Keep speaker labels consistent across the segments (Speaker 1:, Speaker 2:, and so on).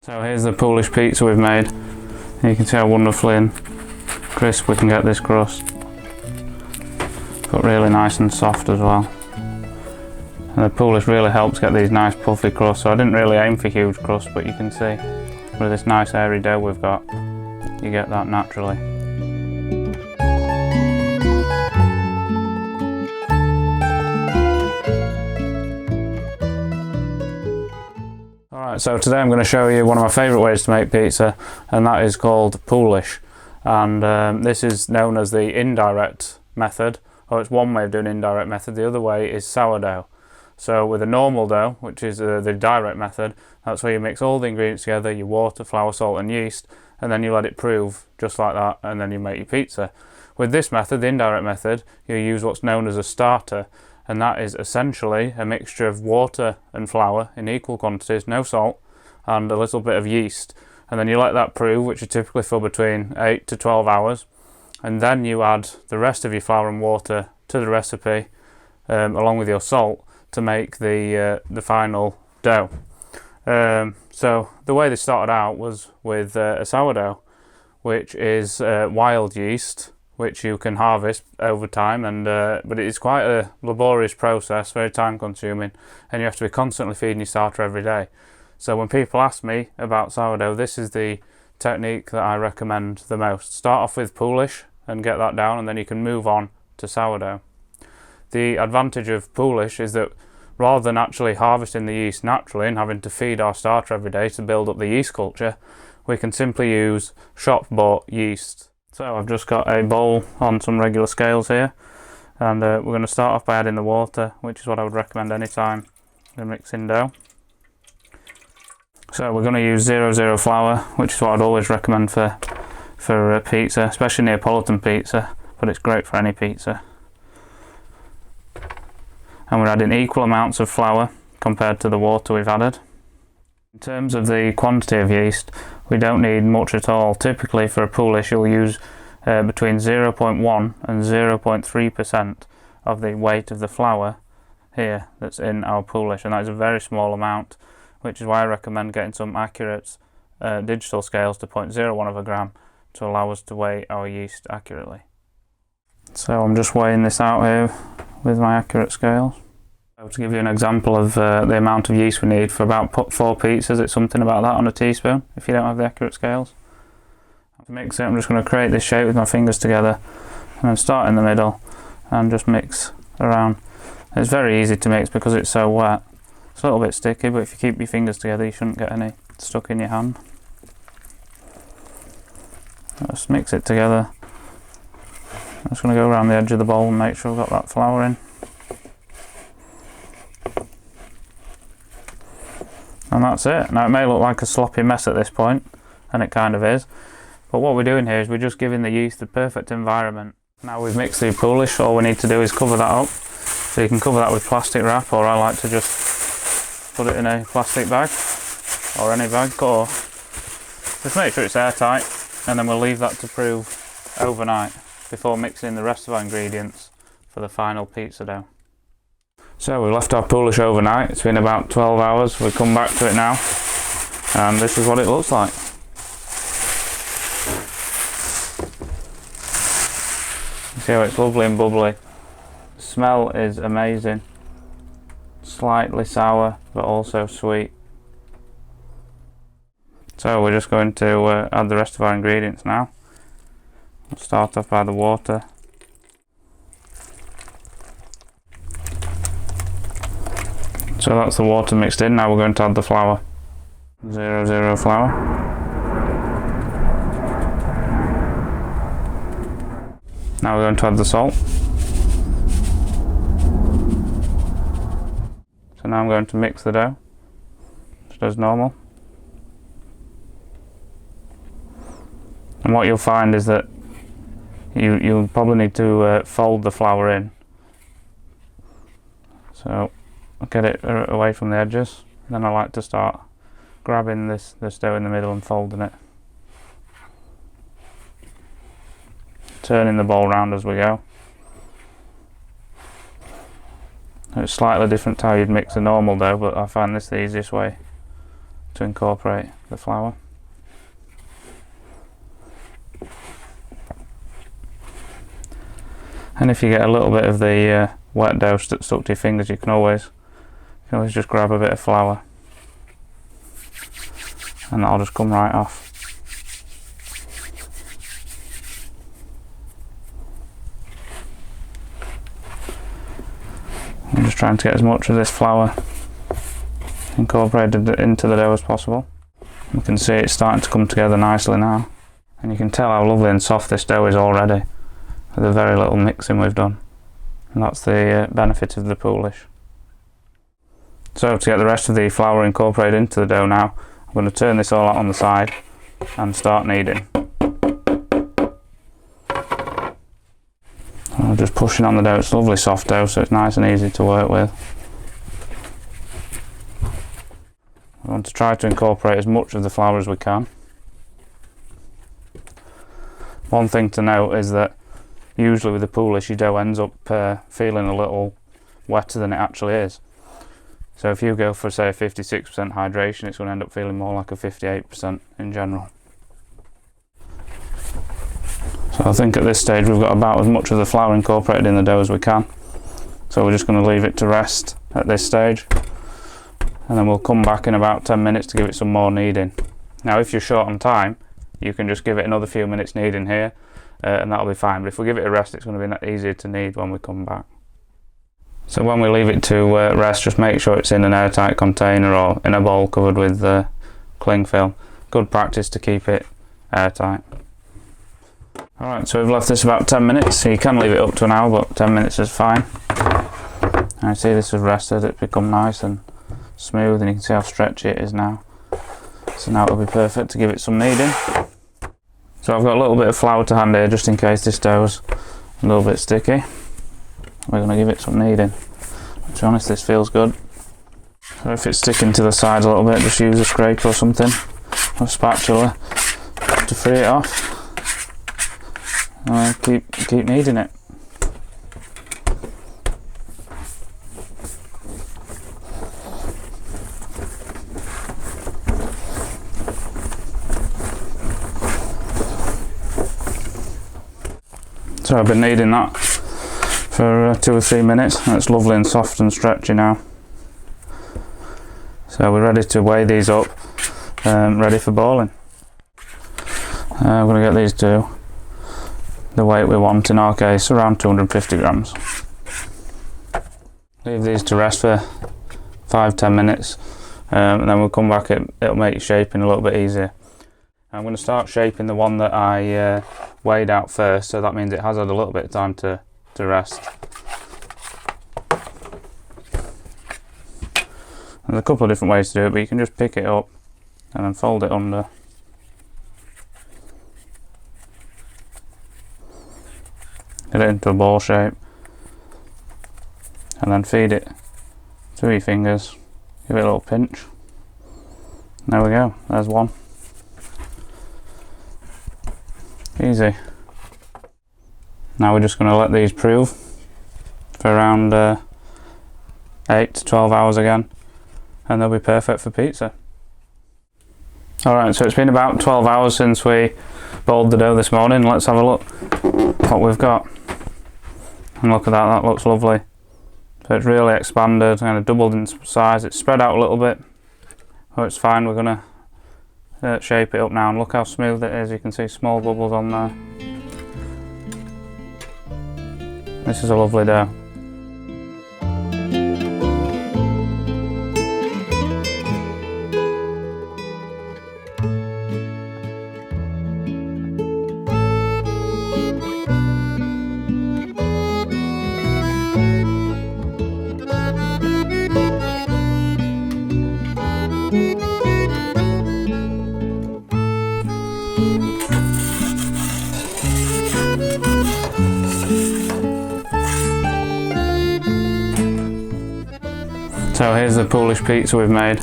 Speaker 1: So here's the Polish pizza we've made. You can see how wonderfully and crisp we can get this crust. But really nice and soft as well. And the Polish really helps get these nice puffy crusts. So I didn't really aim for huge crusts, but you can see with this nice airy dough we've got, you get that naturally. Alright, so today I'm going to show you one of my favourite ways to make pizza, and that is called Poolish. And this is known as the indirect method, or it's one way of doing indirect method. The other way is sourdough. So with a normal dough, which is the direct method, that's where you mix all the ingredients together, your water, flour, salt and yeast, and then you let it prove just like that, and then you make your pizza. With this method, the indirect method, you use what's known as a starter, and that is essentially a mixture of water and flour in equal quantities, no salt, and a little bit of yeast. And then you let that prove, which is typically for between 8 to 12 hours, and then you add the rest of your flour and water to the recipe, along with your salt, to make the final dough. So the way this started out was with a sourdough, which is wild yeast, which you can harvest over time, and but it is quite a laborious process, very time consuming, and you have to be constantly feeding your starter every day. So when people ask me about sourdough, this is the technique that I recommend the most. Start off with Poolish and get that down, and then you can move on to sourdough. The advantage of Poolish is that rather than actually harvesting the yeast naturally and having to feed our starter every day to build up the yeast culture, we can simply use shop-bought yeast. So I've just got a bowl on some regular scales here, and we're going to start off by adding the water, which is what I would recommend any time you're mixing dough. So we're going to use 00 flour, which is what I'd always recommend for pizza, especially Neapolitan pizza, but it's great for any pizza. And we're adding equal amounts of flour compared to the water we've added. In terms of the quantity of yeast, we don't need much at all. Typically for a Poolish you'll use between 0.1 and 0.3% of the weight of the flour here that's in our Poolish, and that is a very small amount, which is why I recommend getting some accurate digital scales to 0.01 of a gram to allow us to weigh our yeast accurately. So I'm just weighing this out here with my accurate scales. So to give you an example of the amount of yeast we need for about 4 pizzas, it's something about that on a teaspoon if you don't have the accurate scales. To mix it, I'm just going to create this shape with my fingers together and then start in the middle and just mix around. It's very easy to mix because it's so wet. It's a little bit sticky, but if you keep your fingers together you shouldn't get any stuck in your hand. Just mix it together. I'm just going to go around the edge of the bowl and make sure I've got that flour in. And that's it. Now it may look like a sloppy mess at this point, and it kind of is, but what we're doing here is we're just giving the yeast the perfect environment. Now we've mixed the Poolish, all we need to do is cover that up. So you can cover that with plastic wrap, or I like to just put it in a plastic bag, or any bag, or just make sure it's airtight, and then we'll leave that to prove overnight before mixing the rest of our ingredients for the final pizza dough. So we've left our Poolish overnight. It's been about 12 hours. We'll come back to it now, and this is what it looks like. You see how it's lovely and bubbly. The smell is amazing. Slightly sour, but also sweet. So we're just going to add the rest of our ingredients now. We'll start off by the water. So that's the water mixed in. Now we're going to add the flour. 00 flour. Now we're going to add the salt. So now I'm going to mix the dough, just as normal. And what you'll find is that you'll probably need to fold the flour in. So get it away from the edges. Then I like to start grabbing this dough in the middle and folding it. Turning the bowl round as we go. It's slightly different to how you'd mix a normal dough, but I find this the easiest way to incorporate the flour. And if you get a little bit of the wet dough stuck to your fingers, you can always just grab a bit of flour and that'll just come right off. I'm just trying to get as much of this flour incorporated into the dough as possible. You can see it's starting to come together nicely now, and you can tell how lovely and soft this dough is already with the very little mixing we've done, and that's the benefit of the Poolish. So to get the rest of the flour incorporated into the dough now, I'm going to turn this all out on the side and start kneading. I'm just pushing on the dough. It's lovely soft dough, so it's nice and easy to work with. We want to try to incorporate as much of the flour as we can. One thing to note is that usually with the Poolish your dough ends up feeling a little wetter than it actually is. So if you go for say a 56% hydration, it's going to end up feeling more like a 58% in general. So I think at this stage we've got about as much of the flour incorporated in the dough as we can. So we're just going to leave it to rest at this stage, and then we'll come back in about 10 minutes to give it some more kneading. Now if you're short on time, you can just give it another few minutes kneading here, and that'll be fine. But if we give it a rest, it's going to be easier to knead when we come back. So when we leave it to rest, just make sure it's in an airtight container or in a bowl covered with cling film. Good practice to keep it airtight. Alright, so we've left this about 10 minutes, so you can leave it up to an hour, but 10 minutes is fine. And see this has rested, it's become nice and smooth, and you can see how stretchy it is now. So now it'll be perfect to give it some kneading. So I've got a little bit of flour to hand here just in case this dough's a little bit sticky. We're going to give it some kneading. To be honest, this feels good. So if it's sticking to the sides a little bit, just use a scraper or something, or a spatula to free it off. Keep kneading it. So I've been kneading that for 2 or 3 minutes, and it's lovely and soft and stretchy now. So we're ready to weigh these up, ready for boiling. I'm going to get these to the weight we want, in our case around 250 grams. Leave these to rest for 5-10 minutes, and then we'll come back. It'll make shaping a little bit easier. I'm going to start shaping the one that I weighed out first, so that means it has had a little bit of time to rest. There's a couple of different ways to do it, but you can just pick it up and then fold it under. Get it into a ball shape, and then feed it through your fingers. Give it a little pinch. There we go, there's one. Easy. Now we're just going to let these prove for around 8 to 12 hours again, and they'll be perfect for pizza. Alright, so it's been about 12 hours since we boiled the dough this morning. Let's have a look what we've got. And look at that, that looks lovely. So it's really expanded, kind of doubled in size. It's spread out a little bit. Oh, it's fine. We're going to shape it up now, and look how smooth it is. You can see small bubbles on there. This is a lovely dough. So here's the Polish pizza we've made.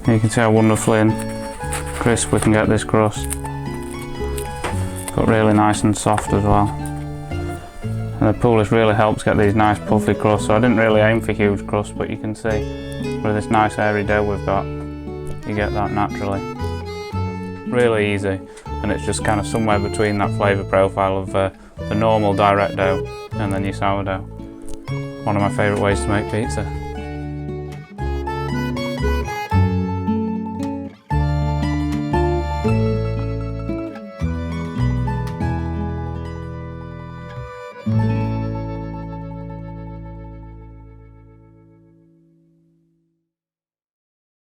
Speaker 1: You can see how wonderfully and crisp we can get this crust. But really nice and soft as well. And the Polish really helps get these nice puffy crusts. So I didn't really aim for huge crusts, but you can see with this nice airy dough we've got, you get that naturally. Really easy, and it's just kind of somewhere between that flavour profile of the normal direct dough and then your sourdough. One of my favourite ways to make pizza.